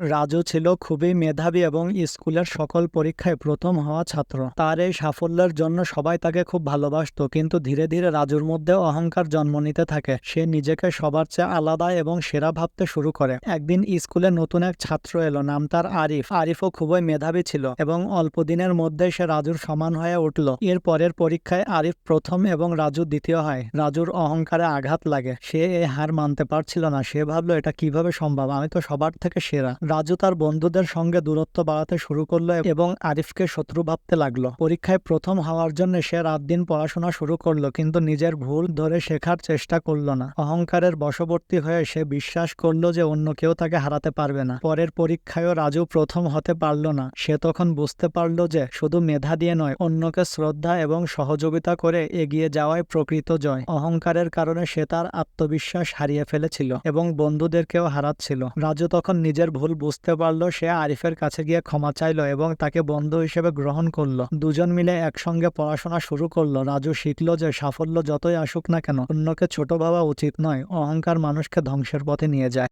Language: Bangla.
রাজু ছিল খুবই মেধাবী এবং স্কুলের সকল পরীক্ষায় প্রথম হওয়া ছাত্র। তার এই সাফল্যের জন্য সবাই তাকে খুব ভালোবাসতো, কিন্তু ধীরে ধীরে রাজুর মধ্যে অহংকার জন্ম নিতে থাকে। সে নিজেকে সবার চেয়ে আলাদা এবং সেরা ভাবতে শুরু করে। একদিন স্কুলে নতুন এক ছাত্র এলো, নাম তার আরিফ। আরিফও খুবই মেধাবী ছিল এবং অল্প দিনের মধ্যেই সে রাজুর সমান হয়ে উঠল। এর পরের পরীক্ষায় আরিফ প্রথম এবং রাজু দ্বিতীয় হয়। রাজুর অহংকারে আঘাত লাগে। সে এই হার মানতে পারছিল না। সে ভাবলো, এটা কিভাবে সম্ভব, আমি তো সবার থেকে সেরা। রাজু তার বন্ধুদের সঙ্গে দূরত্ব বাড়াতে শুরু করলো এবং আরিফকে শত্রু ভাবতে লাগলো। পরীক্ষায় প্রথম হওয়ার জন্য সে রাত দিন পড়াশোনা শুরু করলো, কিন্তু নিজের ভুল ধরে শেখার চেষ্টা করলো না। অহংকারের বশবর্তী হয়ে সে বিশ্বাস করলো যে অন্য কেউ তাকে হারাতে পারবে না। পরের পরীক্ষায়ও রাজু প্রথম হতে পারলো না। সে তখন বুঝতে পারলো যে শুধু মেধা দিয়ে নয়, অন্যকে শ্রদ্ধা এবং সহযোগিতা করে এগিয়ে যাওয়াই প্রকৃত জয়। অহংকারের কারণে সে তার আত্মবিশ্বাস হারিয়ে ফেলেছিল এবং বন্ধুদেরকেও হারাচ্ছিল। রাজু তখন নিজের ভুল বুঝতে পারলো। সে আরিফের কাছে গিয়ে ক্ষমা চাইলো এবং তাকে বন্ধু হিসেবে গ্রহণ করলো। দুজন মিলে একসঙ্গে পড়াশোনা শুরু করলো। রাজু শিখলো যে সাফল্য যতই আসুক না কেন, অন্যকে ছোট ভাবা উচিত নয়। অহংকার মানুষকে ধ্বংসের পথে নিয়ে যায়।